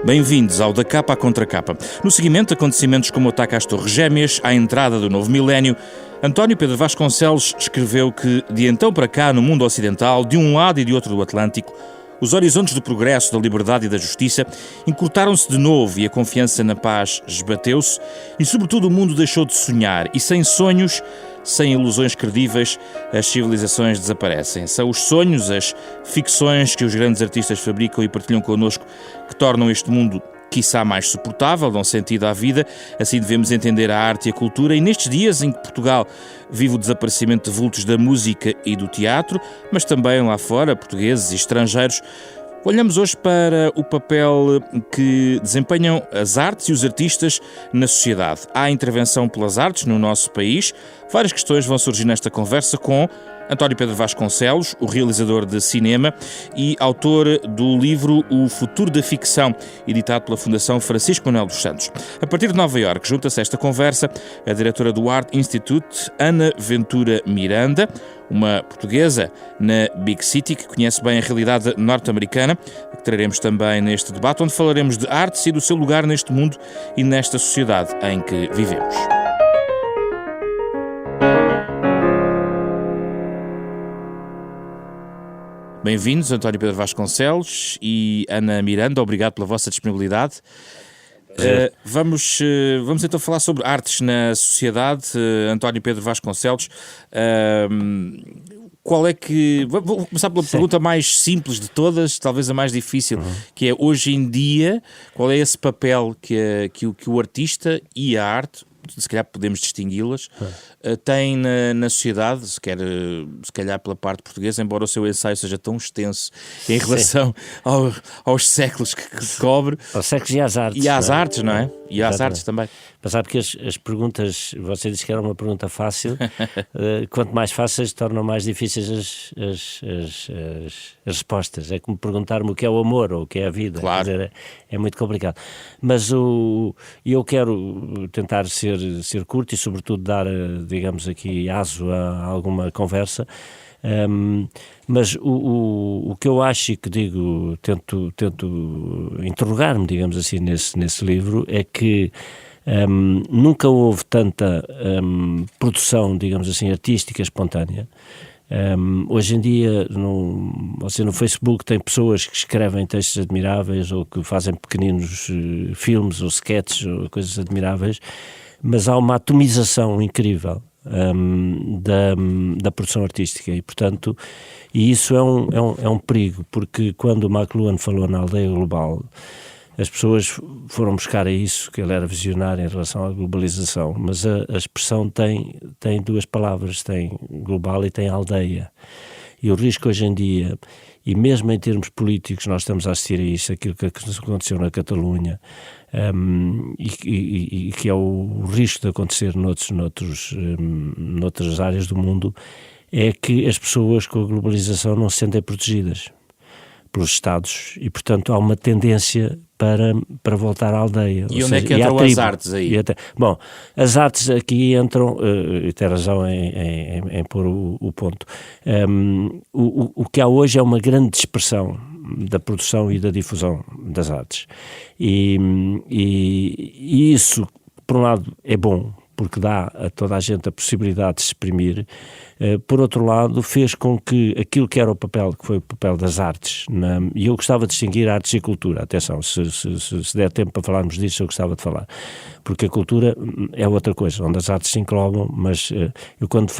Bem-vindos ao Da Capa à Contra Capa. No seguimento de acontecimentos como o ataque às Torres Gêmeas, à entrada do novo milénio, António Pedro Vasconcelos escreveu que, de então para cá, no mundo ocidental, de um lado e de outro do Atlântico, os horizontes do progresso, da liberdade e da justiça encurtaram-se de novo e a confiança na paz esbateu-se e, sobretudo, o mundo deixou de sonhar e, sem sonhos, sem ilusões credíveis, as civilizações desaparecem. São os sonhos, as ficções que os grandes artistas fabricam e partilham connosco que tornam este mundo quiçá mais suportável, dão sentido à vida. Assim devemos entender a arte e a cultura. E nestes dias em que Portugal vive o desaparecimento de vultos da música e do teatro, mas também lá fora, portugueses e estrangeiros, olhamos hoje para o papel que desempenham as artes e os artistas na sociedade. Há intervenção pelas artes no nosso país. Várias questões vão surgir nesta conversa com António Pedro Vasconcelos, o realizador de cinema e autor do livro O Futuro da Ficção, editado pela Fundação Francisco Manuel dos Santos. A partir de Nova Iorque, junta-se a esta conversa a diretora do Art Institute, Ana Ventura Miranda, uma portuguesa na Big City que conhece bem a realidade norte-americana, que traremos também neste debate, onde falaremos de artes e do seu lugar neste mundo e nesta sociedade em que vivemos. Bem-vindos, António Pedro Vasconcelos e Ana Miranda, obrigado pela vossa disponibilidade. Vamos então falar sobre artes na sociedade. António Pedro Vasconcelos, qual é que... Vou começar pela pergunta mais simples de todas, talvez a mais difícil, que é, hoje em dia, qual é esse papel que o artista e a arte, se calhar podemos distingui-las, tem na sociedade, se calhar pela parte portuguesa, embora o seu ensaio seja tão extenso em relação aos séculos que cobre. Aos séculos e às artes. E às artes, não é? E às Exatamente. artes também. Mas sabe que as perguntas, você disse que era uma pergunta fácil, quanto mais fáceis tornam mais difíceis as respostas. É como perguntar-me o que é o amor ou o que é a vida. Claro. Quer dizer, é muito complicado. Mas eu quero tentar ser curto e sobretudo dar, digamos aqui, aso a alguma conversa. Mas o que eu acho e que digo, tento interrogar-me, digamos assim, nesse livro, é que nunca houve tanta produção, digamos assim, artística espontânea. Hoje em dia no Facebook tem pessoas que escrevem textos admiráveis ou que fazem pequeninos filmes ou sketches ou coisas admiráveis, mas há uma atomização incrível da produção artística e, portanto, isso é um perigo, porque quando o McLuhan falou na aldeia global, as pessoas foram buscar a isso, que ele era visionário em relação à globalização, mas a expressão tem duas palavras, tem global e tem aldeia. E o risco hoje em dia, e mesmo em termos políticos, nós estamos a assistir a isso, aquilo que aconteceu na Catalunha, e que é o risco de acontecer noutras áreas do mundo, é que as pessoas com a globalização não se sentem protegidas pelos Estados e, portanto, há uma tendência para voltar à aldeia. E onde é que entram as artes aí? Bom, as artes aqui entram, e tem razão em pôr o ponto. O que há hoje é uma grande dispersão da produção e da difusão das artes. E isso, por um lado, é bom, porque dá a toda a gente a possibilidade de se exprimir. Por outro lado, fez com que aquilo que era que foi o papel das artes, e eu gostava de distinguir artes e cultura, atenção, se der tempo para falarmos disso, eu gostava de falar, porque a cultura é outra coisa, onde as artes se englobam, mas eu quando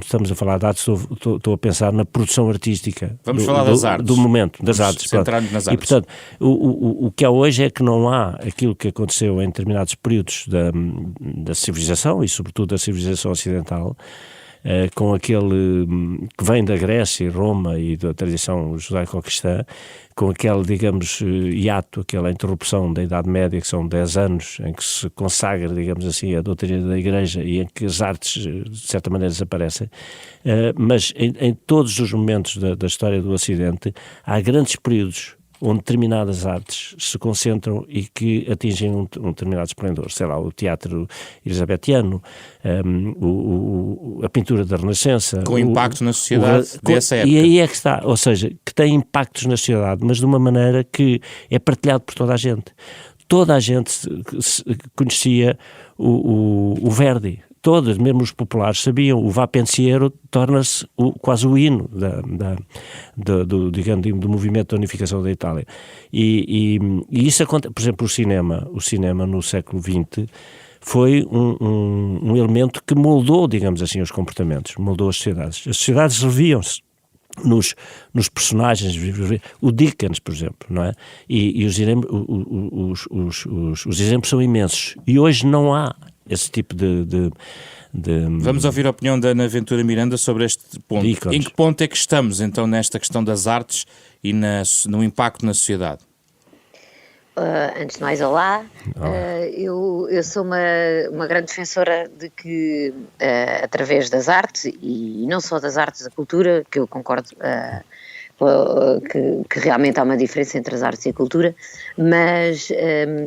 estamos a falar de artes estou a pensar na produção artística. Vamos falar das artes. Do momento, das Vamos artes. centrar-nos nas artes. E, portanto, o que há hoje é que não há aquilo que aconteceu em determinados períodos da civilização, e sobretudo da civilização ocidental, com aquele que vem da Grécia e Roma e da tradição judaico-cristã, com aquele, digamos, hiato, aquela interrupção da Idade Média, que são 10 anos, em que se consagra, digamos assim, a doutrina da Igreja e em que as artes, de certa maneira, desaparecem. Mas em todos os momentos da história do Ocidente, há grandes períodos onde determinadas artes se concentram e que atingem um determinado esplendor. Sei lá, o teatro elisabetiano, a pintura da Renascença. Com impacto na sociedade dessa época. E aí é que está, ou seja, que tem impactos na sociedade, mas de uma maneira que é partilhado por toda a gente. Toda a gente conhecia o Verdi. Todos, mesmo os populares, sabiam. O Va Pensiero torna-se quase o hino do movimento da unificação da Itália. E isso acontece, por exemplo, o cinema no século XX foi um elemento que moldou, digamos assim, os comportamentos, moldou as sociedades. As sociedades reviam-se nos personagens, o Dickens, por exemplo, não é? E os exemplos são imensos. E hoje não há esse tipo de... Vamos ouvir a opinião da Ana Ventura Miranda sobre este ponto. Em que ponto é que estamos, então, nesta questão das artes e no impacto na sociedade? Antes de mais, olá. Eu sou uma grande defensora de que, através das artes, e não só das artes, da cultura, que eu concordo que realmente há uma diferença entre as artes e a cultura, mas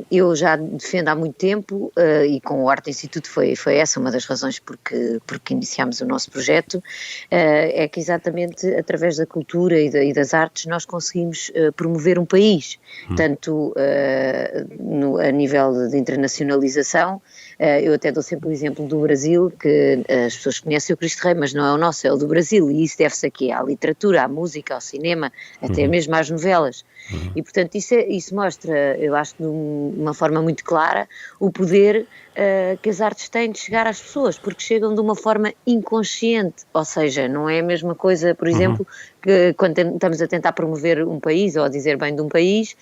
eu já defendo há muito tempo, e com o Arte Instituto foi essa uma das razões porque iniciámos o nosso projeto, é que exatamente através da cultura e das artes nós conseguimos promover um país, tanto a nível de internacionalização. Eu até dou sempre o exemplo do Brasil, que as pessoas conhecem o Cristo Rei, mas não é o nosso, é o do Brasil, e isso deve-se aqui à literatura, à música, ao cinema, até mesmo às novelas. E, portanto, isso mostra, eu acho, de uma forma muito clara, o poder que as artes têm de chegar às pessoas, porque chegam de uma forma inconsciente, ou seja, não é a mesma coisa, por exemplo, que quando estamos a tentar promover um país ou a dizer bem de um país,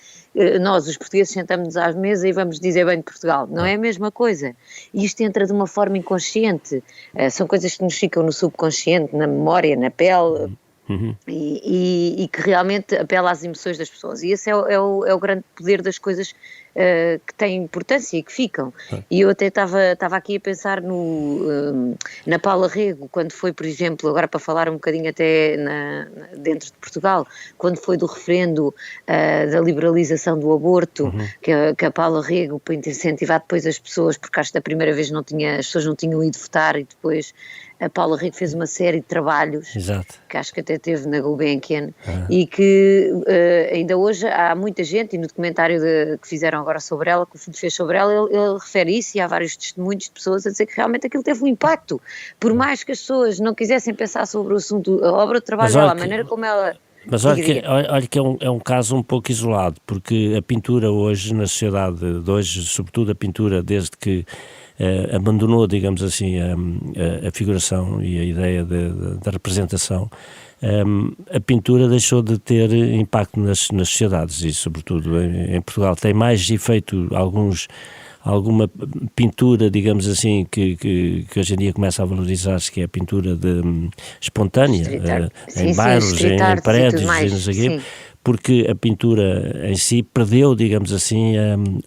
nós, os portugueses, sentamos-nos à mesa e vamos dizer bem de Portugal. Não é a mesma coisa. E isto entra de uma forma inconsciente. São coisas que nos ficam no subconsciente, na memória, na pele, e que realmente apela às emoções das pessoas. E esse é o grande poder das coisas que têm importância e que ficam. E eu até estava aqui a pensar na Paula Rego, quando foi, por exemplo, agora para falar um bocadinho até dentro de Portugal, quando foi do referendo da liberalização do aborto, que a Paula Rego, para incentivar depois as pessoas, porque acho que da primeira vez as pessoas não tinham ido votar, e depois a Paula Rego fez uma série de trabalhos, que acho que até teve na Gulbenkian, e que ainda hoje há muita gente, e no documentário que fizeram agora sobre ela, que o filho fez sobre ela, ele refere isso, e há vários testemunhos de pessoas a dizer que realmente aquilo teve um impacto, por mais que as pessoas não quisessem pensar sobre o assunto, a obra de trabalho dela, a maneira como ela... Mas olha que é um caso um pouco isolado, porque a pintura hoje, na sociedade de hoje, sobretudo a pintura, desde que abandonou, digamos assim, a figuração e a ideia da representação, a pintura deixou de ter impacto nas sociedades, e sobretudo em Portugal tem mais efeito alguma pintura, digamos assim, que hoje em dia começa a valorizar-se, que é a pintura espontânea, em bairros, em prédios, não sei quê, porque a pintura em si perdeu, digamos assim,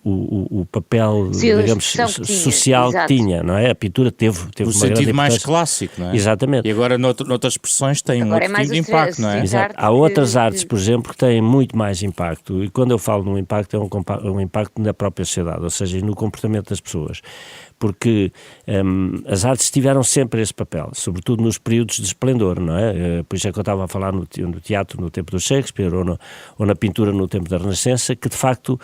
o papel, digamos, social que tinha, não é? A pintura teve uma grande importância. No sentido mais clássico, não é? Exatamente. E agora noutras expressões tem um outro tipo de impacto, não é? Exato. Há outras artes, por exemplo, que têm muito mais impacto, e quando eu falo num impacto, é um impacto na própria sociedade, ou seja, no comportamento das pessoas. Porque as artes tiveram sempre esse papel, sobretudo nos períodos de esplendor, não é? Por isso é que eu estava a falar no teatro no tempo do Shakespeare, ou na pintura no tempo da Renascença, que de facto,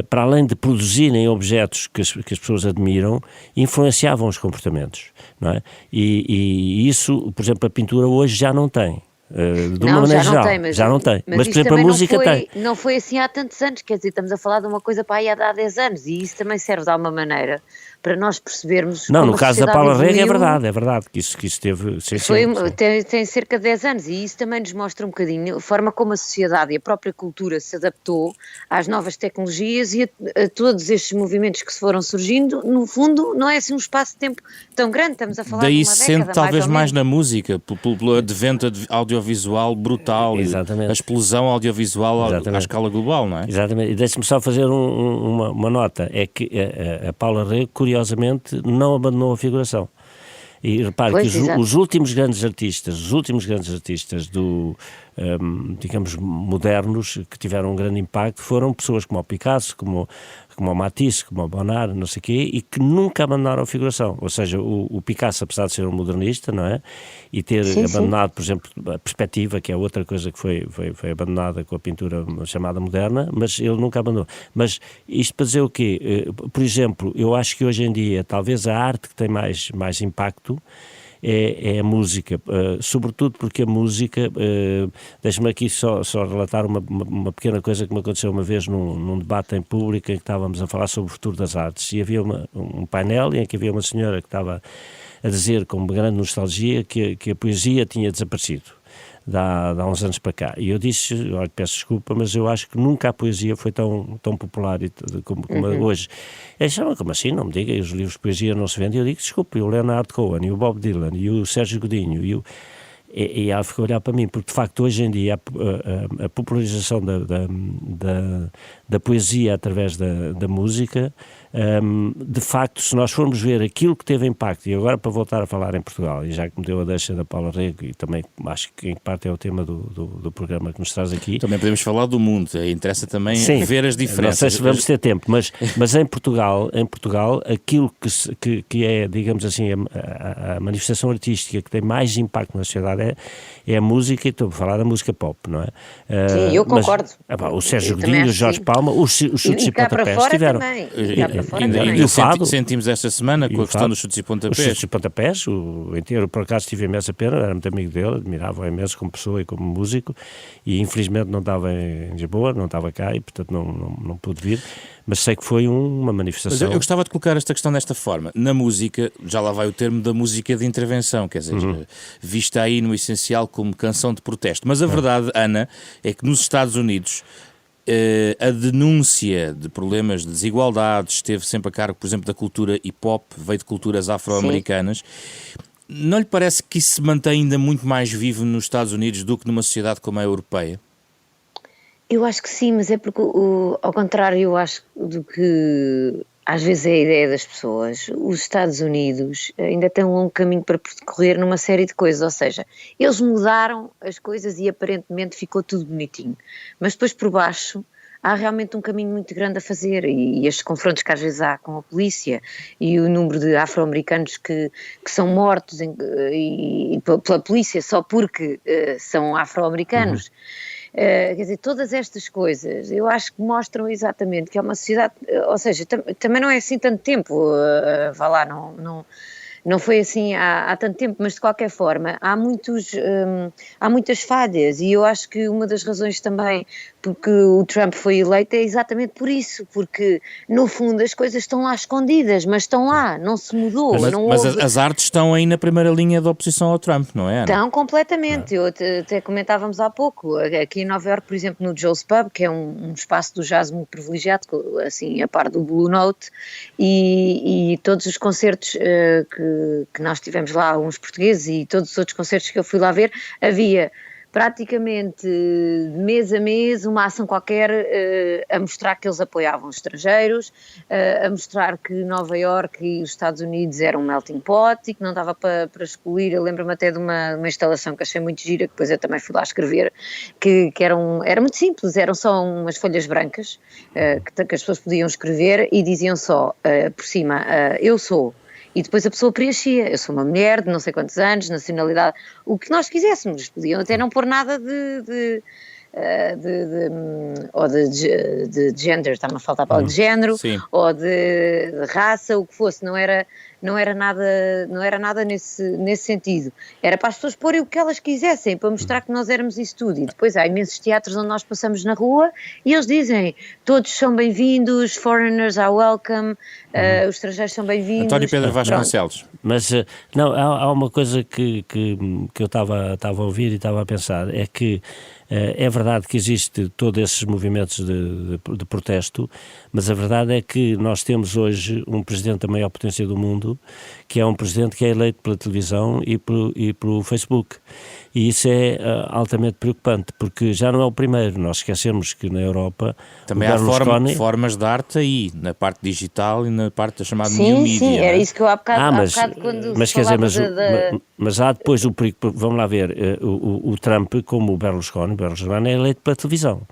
para além de produzirem objetos que as pessoas admiram, influenciavam os comportamentos, não é? E isso, por exemplo, a pintura hoje já não tem. De uma maneira geral, já não tem. Mas por exemplo, a música tem. Não foi assim há tantos anos, quer dizer, estamos a falar de uma coisa para aí há 10 anos, e isso também serve de alguma maneira para nós percebermos. Não, no caso da Paula Rego é verdade que isso teve... Tem cerca de 10 anos, e isso também nos mostra um bocadinho a forma como a sociedade e a própria cultura se adaptou às novas tecnologias e a todos estes movimentos que se foram surgindo. No fundo, não é assim um espaço de tempo tão grande, estamos a falar de uma década. Daí se sente talvez mais na música, pelo advento audiovisual brutal, a explosão audiovisual à escala global, não é? Exatamente, e deixe-me só fazer uma nota, é que a Paula Rego, curiosamente, não abandonou a figuração. E repare que os últimos grandes artistas digamos, modernos, que tiveram um grande impacto, foram pessoas como o Picasso, como o Matisse, como o Bonnard, não sei o quê, e que nunca abandonaram a figuração. Ou seja, o Picasso, apesar de ser um modernista, não é? E ter abandonado, por exemplo, a perspectiva, que é outra coisa que foi abandonada com a pintura chamada moderna, mas ele nunca abandonou. Mas isto para dizer o quê? Por exemplo, eu acho que hoje em dia, talvez a arte que tem mais impacto é a música, sobretudo porque a música, deixa-me aqui só relatar uma pequena coisa que me aconteceu uma vez num debate em público em que estávamos a falar sobre o futuro das artes, e havia um painel em que havia uma senhora que estava a dizer com grande nostalgia que a poesia tinha desaparecido há uns anos para cá. E eu disse, olha, peço desculpa, mas eu acho que nunca a poesia foi tão popular como hoje. Eles chamam, como assim? Não me diga, os livros de poesia não se vendem. Eu digo, desculpe, e o Leonard Cohen, e o Bob Dylan, e o Sérgio Godinho, e ela ficou a olhar para mim, porque de facto hoje em dia a popularização da poesia através da música, de facto, se nós formos ver aquilo que teve impacto, e agora para voltar a falar em Portugal, e já que me deu a deixa da Paula Rego, e também acho que em parte é o tema do programa que nos traz aqui. Também podemos falar do mundo, interessa também ver as diferenças. Não sei se vamos ter tempo, mas em Portugal aquilo que é, digamos assim, a manifestação artística que tem mais impacto na sociedade é a música, e estou a falar da música pop, não é? Sim, eu concordo. O Sérgio Godinho, o Jorge Palma, os chutes e pontapés tiveram. E o fado. Sentimos esta semana com a questão dos chutes e pontapés. Os chutes e pontapés, o inteiro, por acaso tive imensa pena, era muito amigo dele, admirava-o imenso como pessoa e como músico, e infelizmente não estava em Lisboa, não estava cá, e portanto não pude vir, mas sei que foi uma manifestação. Mas eu gostava de colocar esta questão desta forma. Na música, já lá vai o termo da música de intervenção, quer dizer, vista aí no essencial como canção de protesto. Mas a verdade, Ana, é que nos Estados Unidos a denúncia de problemas de desigualdade esteve sempre a cargo, por exemplo, da cultura hip-hop, veio de culturas afro-americanas. Não lhe parece que isso se mantém ainda muito mais vivo nos Estados Unidos do que numa sociedade como a europeia? Eu acho que sim, mas é porque, ao contrário, eu acho do que às vezes é a ideia das pessoas. Os Estados Unidos ainda têm um longo caminho para percorrer numa série de coisas, ou seja, eles mudaram as coisas e aparentemente ficou tudo bonitinho, mas depois por baixo há realmente um caminho muito grande a fazer, e estes confrontos que às vezes há com a polícia e o número de afro-americanos que são mortos pela polícia só porque são afro-americanos. Quer dizer, todas estas coisas eu acho que mostram exatamente que é uma sociedade, ou seja, também não é assim tanto tempo, vá lá, não foi assim há tanto tempo, mas de qualquer forma há muitas falhas, e eu acho que uma das razões também porque o Trump foi eleito é exatamente por isso, porque no fundo as coisas estão lá escondidas, mas estão lá, não se mudou. Mas as artes estão aí na primeira linha da oposição ao Trump, não é, Ana? Estão completamente, eu até comentávamos há pouco, aqui em Nova Iorque, por exemplo, no Joe's Pub, que é um espaço do jazz muito privilegiado, assim, a par do Blue Note, e todos os concertos que nós tivemos lá, uns portugueses, e todos os outros concertos que eu fui lá ver, havia praticamente de mês a mês uma ação qualquer a mostrar que eles apoiavam os estrangeiros, a mostrar que Nova Iorque e os Estados Unidos eram um melting pot e que não dava para excluir. Eu lembro-me até de uma instalação que achei muito gira, que depois eu também fui lá escrever, que era muito simples, eram só umas folhas brancas que as pessoas podiam escrever e diziam só por cima, eu sou. E depois a pessoa preenchia, eu sou uma mulher de não sei quantos anos, nacionalidade, o que nós quiséssemos, podiam até não pôr nada de gender, está-me a faltar a palavra, de género, ou de raça, o que fosse, não era nada nesse sentido, era para as pessoas porem o que elas quisessem, para mostrar que nós éramos isso tudo. E depois há imensos teatros onde nós passamos na rua e eles dizem, todos são bem-vindos, foreigners are welcome, os estrangeiros são bem-vindos. António Pedro Vasconcelos. Mas não, há uma coisa que eu estava a ouvir e estava a pensar, é que É verdade que existe todos esses movimentos de protesto, mas a verdade é que nós temos hoje um presidente da maior potência do mundo, que é um presidente que é eleito pela televisão e pelo Facebook. E isso é altamente preocupante, porque já não é o primeiro. Nós esquecemos que na Europa também há formas de arte aí, na parte digital e na parte da chamada new media. Sim, era isso que eu há bocado mas quer dizer, mas há depois o perigo, vamos lá ver, o Trump, como o Berlusconi é eleito pela televisão,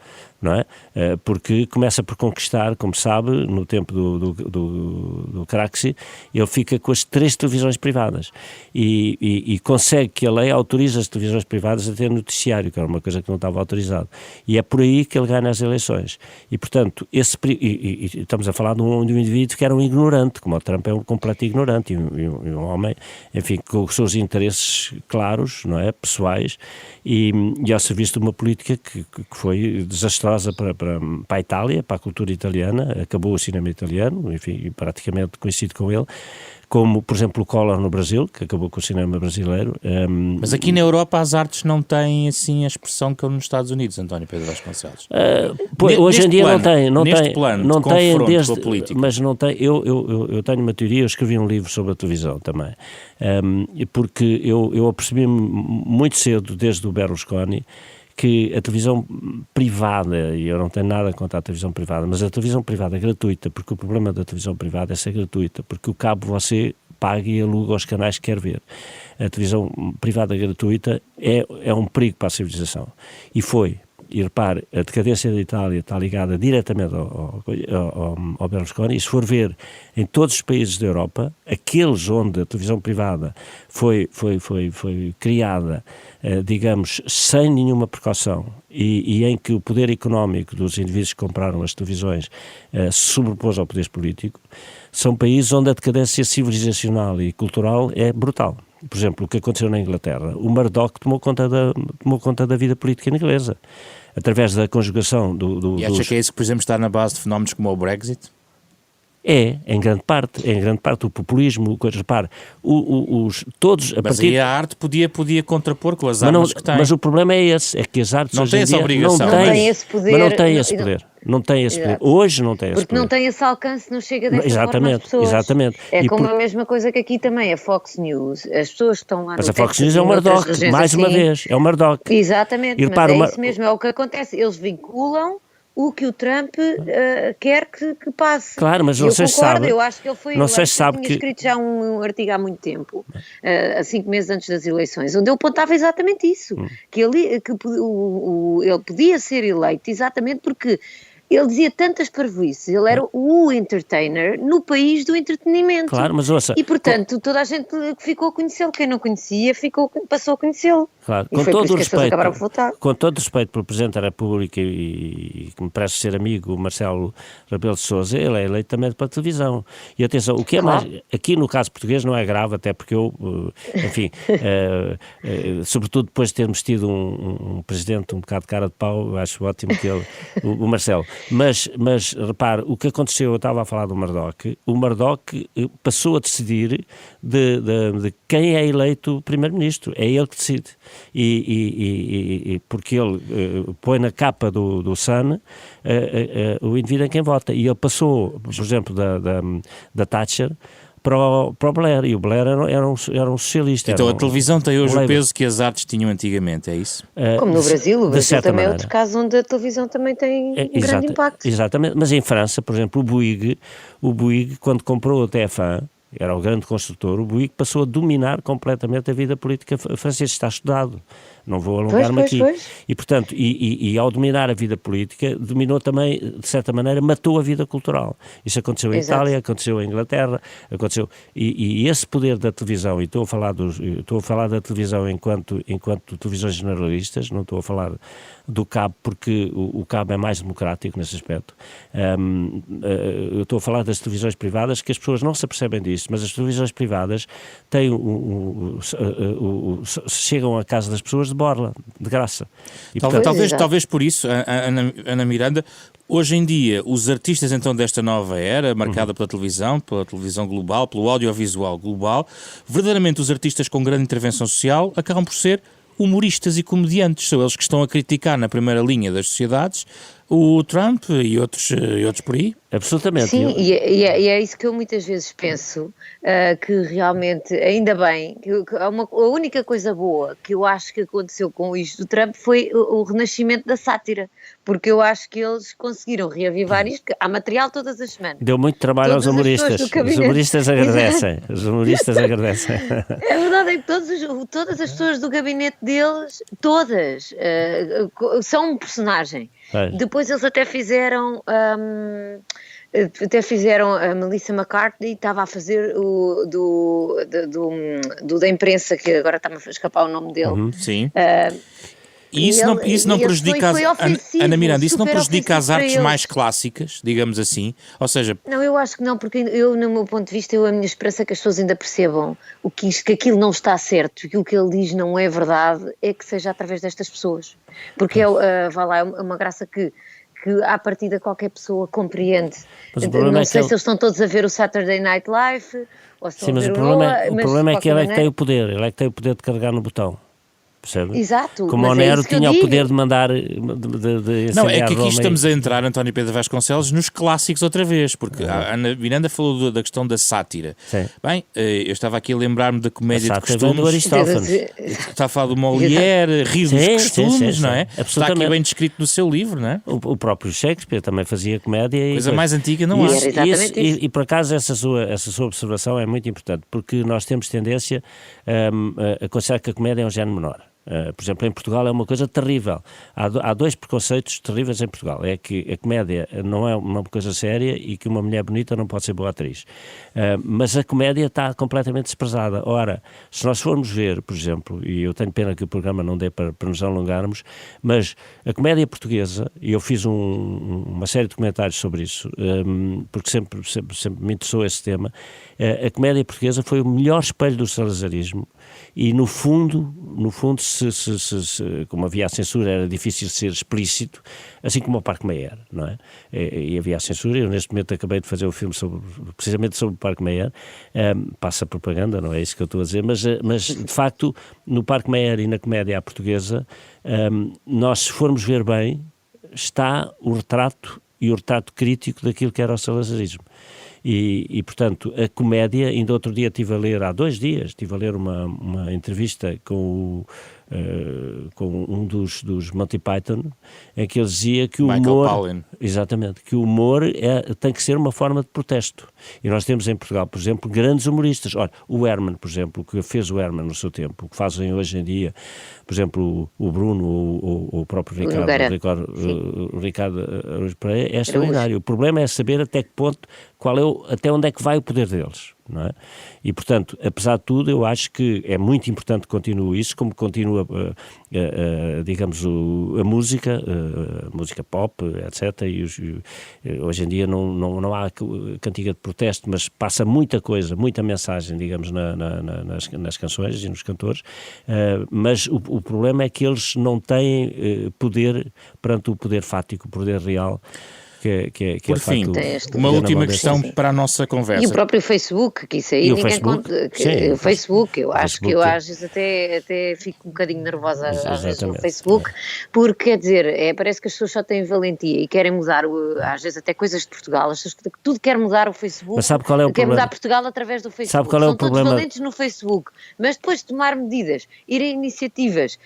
não é? Porque começa por conquistar, como sabe, no tempo do Craxi, ele fica com as 3 televisões privadas e consegue que a lei autorize as televisões privadas a ter noticiário, que era uma coisa que não estava autorizado. E é por aí que ele ganha as eleições. E, portanto, estamos a falar de um indivíduo que era um ignorante, como o Trump é um completo ignorante, e um homem, enfim, com os seus interesses claros, não é? Pessoais, e ao serviço de uma política que foi desastrosa para a Itália, para a cultura italiana, acabou o cinema italiano, enfim, praticamente coincide com ele, como, por exemplo, o Collor no Brasil, que acabou com o cinema brasileiro. Mas aqui na Europa as artes não têm, assim, a expressão que nos Estados Unidos, António Pedro Vasconcelos. Hoje em dia não tem. Neste plano de confronto com a política. Mas não tem. Eu tenho uma teoria, eu escrevi um livro sobre a televisão também, porque eu apercebi-me muito cedo, desde o Berlusconi, que a televisão privada, e eu não tenho nada contra a televisão privada, mas a televisão privada é gratuita, porque o problema da televisão privada é ser gratuita, porque o cabo você paga e aluga os canais que quer ver. A televisão privada gratuita é um perigo para a civilização. E foi. E repare, a decadência da Itália está ligada diretamente ao Berlusconi, e se for ver em todos os países da Europa, aqueles onde a televisão privada foi criada, digamos, sem nenhuma precaução, e em que o poder económico dos indivíduos que compraram as televisões se sobrepôs ao poder político, são países onde a decadência civilizacional e cultural é brutal. Por exemplo, o que aconteceu na Inglaterra, o Murdoch tomou conta da vida política inglesa, através da conjugação E acha que é isso que, por exemplo, está na base de fenómenos como o Brexit? Em grande parte o populismo, repare, todos a mas partir... aí a arte podia contrapor com as armas que tem. Mas o problema é esse, é que as artes não hoje têm em essa dia obrigação. Não tem esse poder. Mas não tem esse poder. Não tem esse poder. Hoje não tem esse poder. Porque não tem esse alcance, não chega dessa forma às pessoas. Exatamente. A mesma coisa que aqui também, a Fox News. As pessoas que estão lá mas no a Fox News é o Murdoch, mais uma vez, é o Murdoch. Exatamente, mas é isso mesmo, é o que acontece. Eles vinculam o que o Trump quer que passe. Claro, mas não sei se sabe. Eu acho que ele foi... Não sei se sabe tinha escrito já um artigo há muito tempo, há 5 meses antes das eleições, onde ele apontava exatamente isso, que ele podia ser eleito exatamente porque ele dizia tantas parvoíces, ele era o entertainer no país do entretenimento. Claro, mas ouça... E, portanto, toda a gente ficou a conhecê-lo. Quem não conhecia passou a conhecê-lo. Claro, com todo o respeito pelo Presidente da República e que me parece ser amigo, o Marcelo Rebelo de Sousa, ele é eleito também para a televisão. E atenção, o que é mais... Aqui no caso português não é grave, até porque eu, enfim, sobretudo depois de termos tido um Presidente um bocado de cara de pau, acho ótimo que ele, o Marcelo. Mas repare, o que aconteceu, eu estava a falar do Murdoch, o Murdoch passou a decidir de quem é eleito primeiro-ministro, é ele que decide. E porque ele põe na capa do Sun o indivíduo em quem vota, e ele passou, por exemplo, da Thatcher para o Blair, e o Blair era um socialista. Então a televisão tem hoje o peso que as artes tinham antigamente, é isso? Como no Brasil, o Brasil também é outro caso onde a televisão também tem um grande impacto. Exatamente, mas em França, por exemplo, o Bouygues, quando comprou a TF1, era o grande construtor, o Bouygues passou a dominar completamente a vida política francesa, está estudado. Não vou alongar-me aqui. E, portanto, ao dominar a vida política, dominou também, de certa maneira, matou a vida cultural. Isso aconteceu em Itália, aconteceu em Inglaterra, aconteceu... E esse poder da televisão, e estou a falar da televisão enquanto televisões generalistas, não estou a falar do cabo, porque o cabo é mais democrático nesse aspecto. Eu estou a falar das televisões privadas, que as pessoas não se apercebem disso, mas as televisões privadas têm chegam à casa das pessoas de borla, de graça. E, talvez por isso, Ana Miranda, hoje em dia, os artistas então desta nova era, marcada pela televisão global, pelo audiovisual global, verdadeiramente os artistas com grande intervenção social acabam por ser humoristas e comediantes. São eles que estão a criticar na primeira linha das sociedades o Trump e outros por aí. Absolutamente. Sim, e é isso que eu muitas vezes penso, que realmente, ainda bem, que a única coisa boa que eu acho que aconteceu com isto do Trump foi o renascimento da sátira, porque eu acho que eles conseguiram reavivar isto, que há material todas as semanas. Deu muito trabalho aos humoristas. Os humoristas agradecem. Os humoristas agradecem. A verdade é que todas as pessoas do gabinete deles, todas, são um personagem. Depois eles até fizeram a Melissa McCarthy, estava a fazer da imprensa, que agora está-me a escapar o nome dele. Sim. E isso não prejudica, Ana Miranda, isso não prejudica as artes mais clássicas, digamos assim? Ou seja... Não, eu acho que não, porque eu, no meu ponto de vista, a minha esperança é que as pessoas ainda percebam que aquilo não está certo, que o que ele diz não é verdade, é que seja através destas pessoas. Porque é uma graça que à partida qualquer pessoa compreende. Não sei se eles estão todos a ver o Saturday Night Live, ou se estão a ver o problema é que ele é que tem o poder, ele é que tem o poder de carregar no botão. Percebe? Exato. Como o Nero tinha o poder de mandar não, é que aqui estamos a entrar, António Pedro Vasconcelos, nos clássicos outra vez, porque a Ana Miranda falou da questão da sátira. Sim. Bem, eu estava aqui a lembrar-me da comédia de costumes. Do Aristófanes. Está a falar do Molière, Rio dos Costumes, sim, não é? Está aqui bem descrito no seu livro, não é? O próprio Shakespeare também fazia comédia. Coisa mais antiga não há. E por acaso essa sua observação é muito importante, porque nós temos tendência a considerar que a comédia é um género menor. Por exemplo, em Portugal é uma coisa terrível. Há dois preconceitos terríveis em Portugal. É que a comédia não é uma coisa séria e que uma mulher bonita não pode ser boa atriz. Mas a comédia está completamente desprezada. Ora, se nós formos ver, por exemplo, e eu tenho pena que o programa não dê para nos alongarmos, mas a comédia portuguesa, e eu fiz uma série de comentários sobre isso, porque sempre me interessou esse tema, a comédia portuguesa foi o melhor espelho do salazarismo e, no fundo, como havia a censura, era difícil ser explícito, assim como o Parque Mayer, não é? E havia a censura. Eu neste momento acabei de fazer um filme precisamente sobre o Parque Mayer, passa propaganda, não é isso que eu estou a dizer, mas de facto no Parque Mayer e na comédia à portuguesa, nós, se formos ver bem, está o retrato crítico daquilo que era o salazarismo. E, portanto, a comédia, ainda outro dia há 2 dias, estive a ler uma entrevista com um dos Monty Python, em que ele dizia que o humor... Exatamente, que o humor tem que ser uma forma de protesto. E nós temos em Portugal, por exemplo, grandes humoristas. Ora, o Herman, por exemplo, que fez o Herman no seu tempo, o que fazem hoje em dia, por exemplo, o Bruno ou o próprio Ricardo Pereira, é extraordinário. O problema é saber até que ponto, até onde é que vai o poder deles. Não é? E, portanto, apesar de tudo, eu acho que é muito importante que continue isso, como continua, digamos, a música pop, etc. E hoje em dia não há cantiga de protesto, mas passa muita coisa, muita mensagem, digamos, nas canções e nos cantores, mas o problema é que eles não têm poder perante o poder fático, o poder real. Por fim, uma última questão para a nossa conversa. E o próprio Facebook, que isso aí ninguém conta. O Facebook, eu acho que eu às vezes até fico um bocadinho nervosa às vezes no Facebook, porque quer dizer, parece que as pessoas só têm valentia e querem mudar, às vezes até coisas de Portugal, as pessoas tudo quer mudar o Facebook. Mas sabe qual é o problema? Quer mudar Portugal através do Facebook. Sabe qual é o problema? São todos valentes no Facebook, mas depois de tomar medidas, irem iniciativas,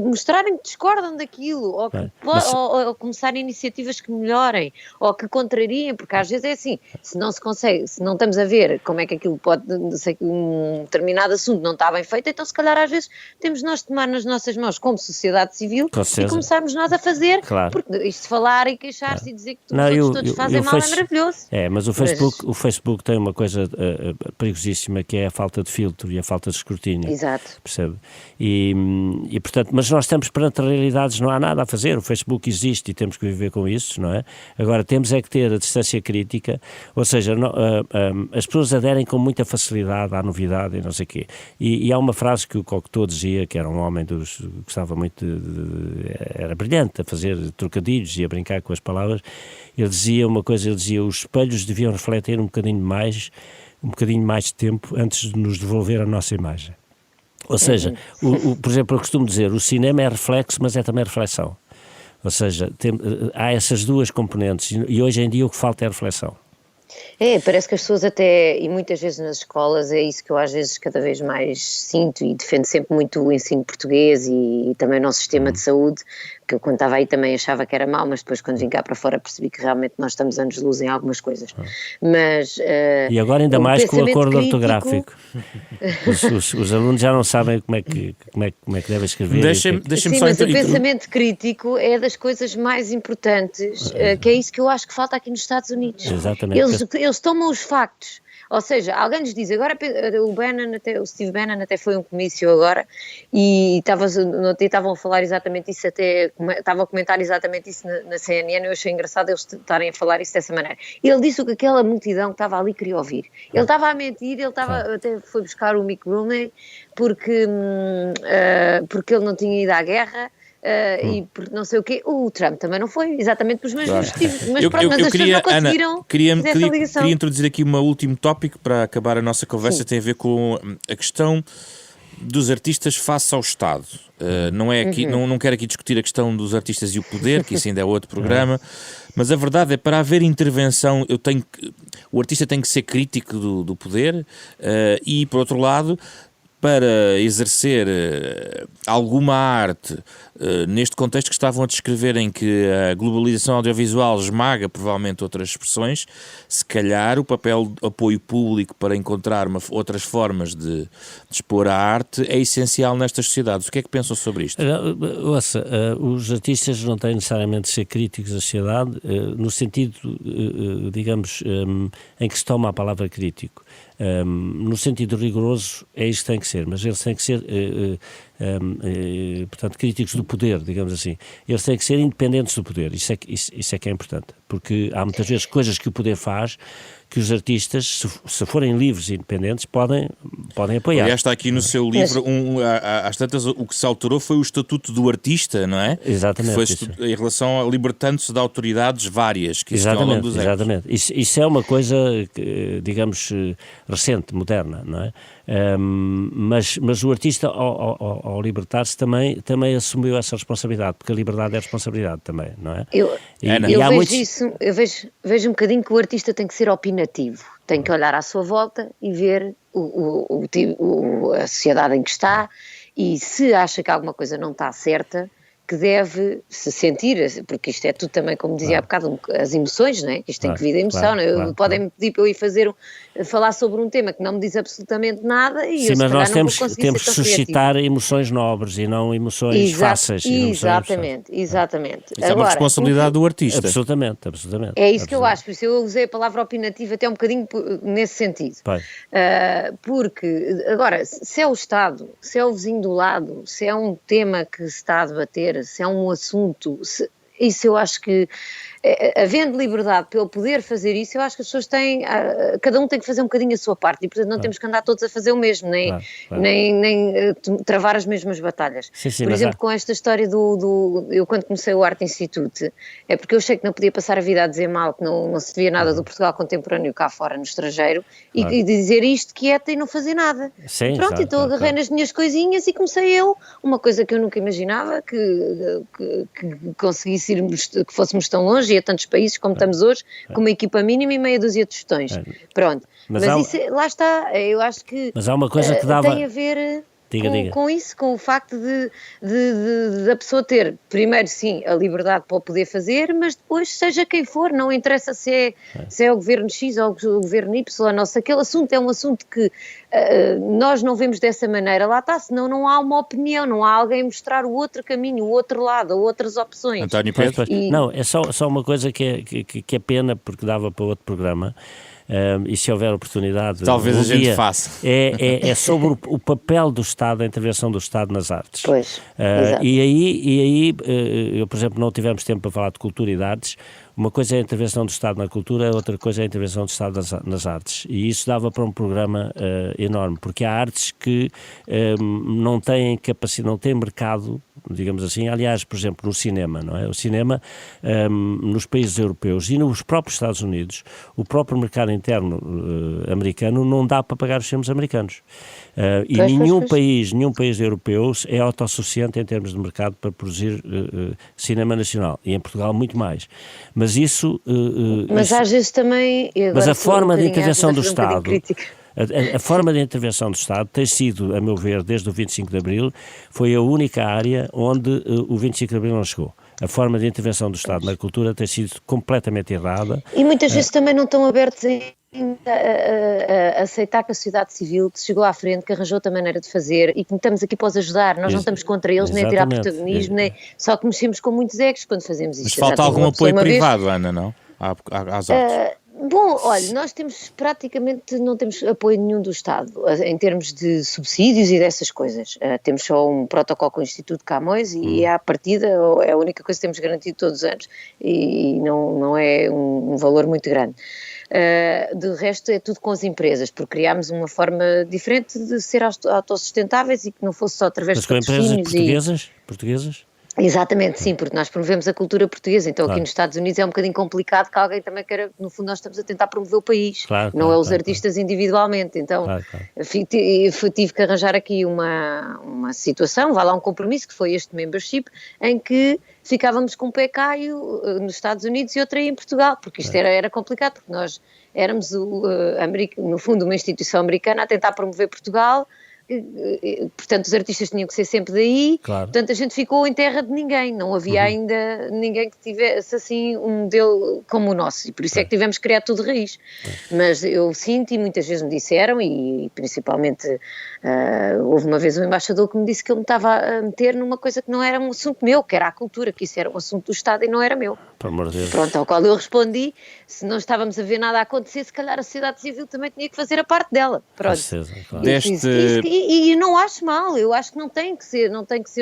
mostrarem que discordam daquilo, ou começarem iniciativas que melhorem ou que contrariem, porque às vezes é assim, se não se consegue, se não estamos a ver como é que aquilo pode, sei que um determinado assunto não está bem feito, então se calhar às vezes temos nós de tomar nas nossas mãos como sociedade civil e começarmos nós a fazer, porque isto de falar e queixar-se e dizer que todos fazem mal é maravilhoso. Mas o Facebook tem uma coisa perigosíssima, que é a falta de filtro e a falta de escrutínio. Exato. Percebe? E portanto, mas nós estamos perante realidades, não há nada a fazer, o Facebook existe e temos que viver com isso, não é? Agora, temos é que ter a distância crítica, ou seja, as pessoas aderem com muita facilidade à novidade e não sei o quê. E há uma frase que o Cocteau dizia, que era um homem que gostava muito era brilhante a fazer trocadilhos e a brincar com as palavras. Ele dizia uma coisa, os espelhos deviam refletir um bocadinho mais de tempo antes de nos devolver a nossa imagem. Ou seja, por exemplo, eu costumo dizer, o cinema é reflexo, mas é também reflexão. Ou seja, há essas duas componentes e hoje em dia o que falta é a reflexão. Parece que as pessoas até, e muitas vezes nas escolas, é isso que eu às vezes cada vez mais sinto e defendo sempre muito o ensino português e também o nosso sistema de saúde, que eu quando estava aí também achava que era mau, mas depois quando vim cá para fora percebi que realmente nós estamos anos de luz em algumas coisas. Mas, e agora ainda mais com o acordo ortográfico. Os alunos já não sabem como é que devem escrever. Sim, mas o pensamento crítico é das coisas mais importantes, que é isso que eu acho que falta aqui nos Estados Unidos. Exatamente. Eles tomam os factos, ou seja, alguém lhes diz, agora o Steve Bannon até foi a um comício agora e estavam a falar exatamente isso, estavam a comentar exatamente isso na CNN, eu achei engraçado eles estarem a falar isso dessa maneira. Ele disse o que aquela multidão que estava ali queria ouvir. Ele estava a mentir, até foi buscar o Mick Romney porque ele não tinha ido à guerra. E por não sei o quê, o Trump também não foi, exatamente pelos mesmos motivos, mas as pessoas não conseguiram. Ana, queria introduzir aqui um último tópico para acabar a nossa conversa. Sim. Tem a ver com a questão dos artistas face ao Estado. Não é aqui, não quero aqui discutir a questão dos artistas e o poder, que isso ainda é outro programa, mas a verdade é, para haver intervenção, o artista tem que ser crítico do poder e, por outro lado, para exercer alguma arte neste contexto que estavam a descrever, em que a globalização audiovisual esmaga provavelmente outras expressões, se calhar o papel de apoio público para encontrar outras formas de expor a arte é essencial nestas sociedades. O que é que pensam sobre isto? Ouça, os artistas não têm necessariamente de ser críticos da sociedade, no sentido, digamos, em que se toma a palavra crítico. No sentido rigoroso é isso que tem que ser, mas eles têm que ser, portanto, críticos do poder, digamos assim. Eles têm que ser independentes do poder, isso é que é importante, porque há muitas vezes coisas que o poder faz que os artistas, se forem livres e independentes, podem apoiar. Aliás, está aqui no seu livro, às tantas, o que se alterou foi o Estatuto do Artista, não é? Exatamente. Que foi em relação a libertando-se de autoridades várias que existiam ao longo dos anos. Exatamente. Isso é uma coisa, digamos, recente, moderna, não é? Mas o artista, ao libertar-se, também assumiu essa responsabilidade, porque a liberdade é responsabilidade também, não é? Eu vejo um bocadinho que o artista tem que ser opinativo, tem que olhar à sua volta e ver a sociedade em que está, e se acha que alguma coisa não está certa, que deve se sentir, porque isto é tudo também, como dizia há bocado, as emoções, não é? Isto tem que vir da emoção, podem-me pedir para eu ir falar sobre um tema que não me diz absolutamente nada e sim, mas nós temos que suscitar emoções nobres e não emoções fáceis. Exatamente. Isso é uma responsabilidade do artista. Absolutamente. É isso que eu acho, por isso eu usei a palavra opinativa até um bocadinho nesse sentido. Porque, agora, se é o Estado, se é o vizinho do lado, se é um tema que se está a debater, se é um assunto, isso eu acho que, havendo liberdade para ele poder fazer isso, eu acho que as pessoas cada um tem que fazer um bocadinho a sua parte e, portanto, não temos que andar todos a fazer o mesmo, nem travar as mesmas batalhas. Sim, por exemplo, com esta história eu quando comecei o Art Institute, é porque eu achei que não podia passar a vida a dizer mal, que não se via nada do Portugal contemporâneo cá fora, no estrangeiro, e dizer isto quieta e não fazer nada. Sim, pronto, então agarrei nas minhas coisinhas e comecei uma coisa que eu nunca imaginava, que conseguisse que fôssemos tão longe e a tantos países como estamos hoje, com uma equipa mínima e meia dúzia de tostões. Pronto. Mas isso, lá está, eu acho que, mas há uma coisa que dava... tem a ver com isso, com o facto de a pessoa ter, primeiro sim, a liberdade para o poder fazer, mas depois seja quem for, não interessa se é o governo X ou o governo Y, não, se aquele assunto é um assunto que nós não vemos dessa maneira, lá está, senão não há uma opinião, não há alguém mostrar o outro caminho, o outro lado, outras opções. António Pedro? Não, é só uma coisa que é pena, porque dava para outro programa. E se houver oportunidade, talvez a gente faça. É sobre o papel do Estado, a intervenção do Estado nas artes. Pois, e aí, eu, por exemplo, não tivemos tempo para falar de cultura e de artes. Uma coisa é a intervenção do Estado na cultura, outra coisa é a intervenção do Estado nas artes. E isso dava para um programa enorme, porque há artes que não têm capacidade, não têm mercado, digamos assim. Aliás, por exemplo, no cinema, não é? O cinema, nos países europeus e nos próprios Estados Unidos, o próprio mercado interno americano não dá para pagar os filmes americanos. E nenhum país europeu é autossuficiente em termos de mercado para produzir cinema nacional. E em Portugal muito mais. Mas isso... mas às vezes também... Mas a forma de intervenção do Estado... A forma de intervenção do Estado tem sido, a meu ver, desde o 25 de Abril, foi a única área onde o 25 de Abril não chegou. A forma de intervenção do Estado na cultura tem sido completamente errada. E muitas vezes também não estão abertos a aceitar que a sociedade civil chegou à frente, que arranjou outra maneira de fazer e que estamos aqui para os ajudar. Nós não estamos contra eles, nem a tirar protagonismo, nem... só que mexemos com muitos egos quando fazemos isto. Mas falta algum apoio privado, Ana, não? Às artes. Bom, olha, nós não temos apoio nenhum do Estado em termos de subsídios e dessas coisas. Temos só um protocolo com o Instituto Camões e à partida é a única coisa que temos garantido todos os anos e não é um valor muito grande. De resto é tudo com as empresas, porque criámos uma forma diferente de ser autossustentáveis e que não fosse só através de patrocínios. Mas com empresas portuguesas? Exatamente, sim, porque nós promovemos a cultura portuguesa, então aqui nos Estados Unidos é um bocadinho complicado que alguém também queira, no fundo nós estamos a tentar promover o país, não é os artistas individualmente, então tive que arranjar aqui uma situação, vá lá um compromisso que foi este membership, em que ficávamos com um pé caio nos Estados Unidos e outro aí em Portugal, porque isto era complicado, porque nós éramos, no fundo, uma instituição americana a tentar promover Portugal. Portanto os artistas tinham que ser sempre daí, portanto a gente ficou em terra de ninguém, não havia ainda ninguém que tivesse assim um modelo como o nosso e por isso é que tivemos que criar tudo de raiz, mas eu sinto e muitas vezes me disseram e principalmente houve uma vez um embaixador que me disse que ele me estava a meter numa coisa que não era um assunto meu, que era a cultura, que isso era um assunto do Estado e não era meu. Pronto, ao qual eu respondi, se não estávamos a ver nada a acontecer, se calhar a sociedade civil também tinha que fazer a parte dela. Pronto. E não acho mal, eu acho que não tem que ser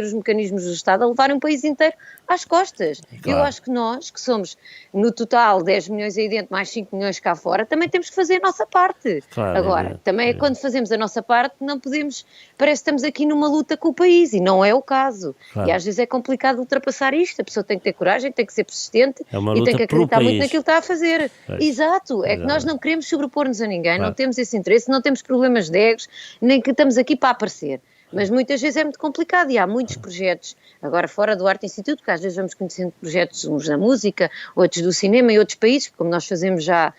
os mecanismos do Estado a levarem um país inteiro às costas. Eu acho que nós, que somos no total 10 milhões aí dentro, mais 5 milhões cá fora, também temos que fazer a nossa parte. Agora, também é quando fazemos a nossa parte, não podemos, parece que estamos aqui numa luta com o país e não é o caso. E às vezes é complicado ultrapassar isto, a pessoa tem que ter coragem, tem que ser persistente e tem que acreditar muito naquilo que está a fazer. Exato, é que nós não queremos sobrepor-nos a ninguém, não temos esse interesse, não temos problemas de egos, nem que estamos aqui para aparecer. Mas muitas vezes é muito complicado e há muitos projetos, agora fora do Arte Instituto, que às vezes vamos conhecendo projetos, uns da música, outros do cinema em outros países, como nós fazemos já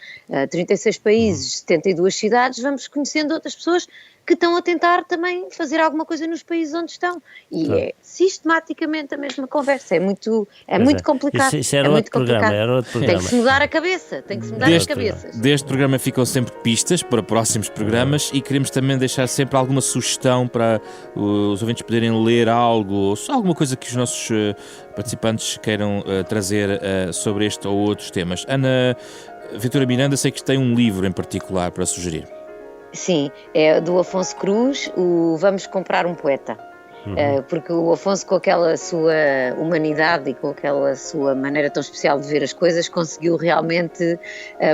36 países, 72 cidades, vamos conhecendo outras pessoas que estão a tentar também fazer alguma coisa nos países onde estão. E é sistematicamente a mesma conversa. É muito complicado. Isso era outro programa. Tem que se mudar a cabeça. Tem que se mudar as cabeças. Deste programa ficam sempre pistas para próximos programas e queremos também deixar sempre alguma sugestão para os ouvintes poderem ler algo, ou só alguma coisa que os nossos participantes queiram trazer sobre este ou outros temas. Ana Vitória Miranda, sei que tem um livro em particular para sugerir. Sim, é do Afonso Cruz, o Vamos Comprar um Poeta, porque o Afonso, com aquela sua humanidade e com aquela sua maneira tão especial de ver as coisas, conseguiu realmente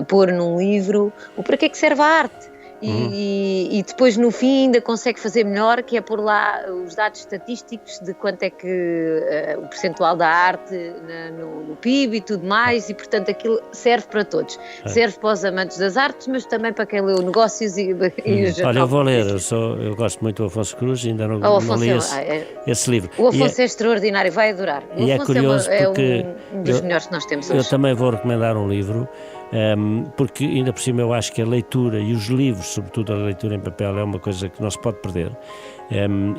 pôr num livro o para que é que serve a arte. E depois no fim ainda consegue fazer melhor, que é pôr lá os dados estatísticos de quanto é que o percentual da arte no PIB e tudo mais, e portanto aquilo serve para todos. Serve para os amantes das artes, mas também para quem leu negócios e os... Olha, eu vou ler, eu gosto muito do Afonso Cruz, ainda não li esse livro. O Afonso é extraordinário, vai adorar. O Afonso é curioso porque um dos melhores que nós temos hoje. Eu também vou recomendar um livro, porque ainda por cima eu acho que a leitura e os livros, sobretudo a leitura em papel, é uma coisa que não se pode perder,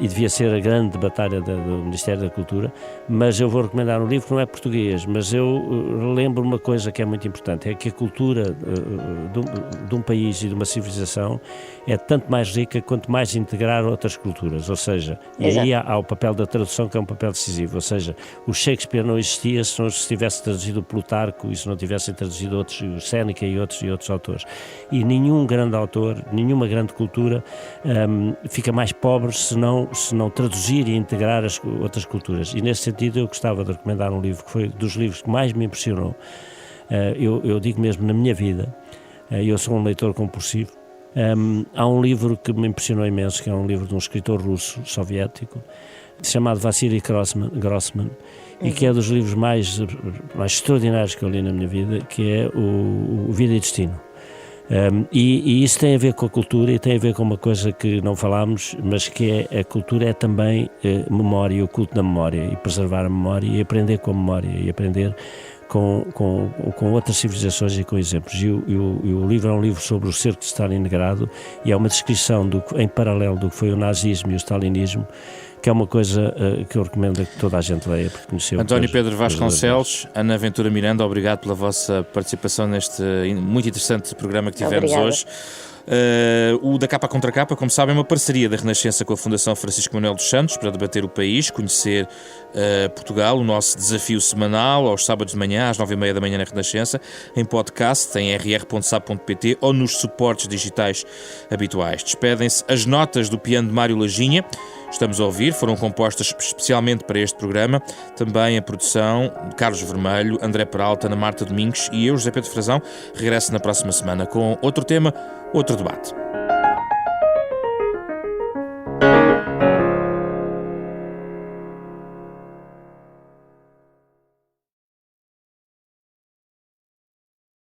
e devia ser a grande batalha do Ministério da Cultura. Mas eu vou recomendar um livro que não é português, mas eu lembro uma coisa que é muito importante, é que a cultura de um país e de uma civilização é tanto mais rica quanto mais integrar outras culturas, ou seja, e aí há o papel da tradução, que é um papel decisivo, ou seja, o Shakespeare não existia se não se tivesse traduzido o Plutarco e se não tivessem traduzido outros, o Séneca e outros autores. E nenhum grande autor, nenhuma grande cultura fica mais pobre se não traduzir e integrar as outras culturas. E nesse sentido eu gostava de recomendar um livro que foi dos livros que mais me impressionou, Eu digo mesmo, na minha vida, eu sou um leitor compulsivo. Há um livro que me impressionou imenso, que é um livro de um escritor russo, soviético, chamado Vassili Grossman, e que é dos livros mais extraordinários que eu li na minha vida, que é o Vida e Destino. E isso tem a ver com a cultura e tem a ver com uma coisa que não falámos, mas que a cultura é também memória, o culto da memória, e preservar a memória e aprender com a memória e aprender com outras civilizações e com exemplos. E o livro é um livro sobre o cerco de Stalingrado e é uma descrição em paralelo do que foi o nazismo e o stalinismo, que é uma coisa que eu recomendo a que toda a gente leia, porque conheceu. António Pedro Vasconcelos, Ana Ventura Miranda, obrigado pela vossa participação neste muito interessante programa que tivemos hoje. O da Capa Contra Capa, como sabem, é uma parceria da Renascença com a Fundação Francisco Manuel dos Santos para debater o país, conhecer Portugal, o nosso desafio semanal, aos sábados de manhã, às 9h30 da manhã na Renascença, em podcast, em rr.sap.pt ou nos suportes digitais habituais. Despedem-se as notas do piano de Mário Lajinha, estamos a ouvir, foram compostas especialmente para este programa, também a produção de Carlos Vermelho, André Peralta, Ana Marta Domingos e eu, José Pedro Frazão, regresso na próxima semana com outro tema, outro debate.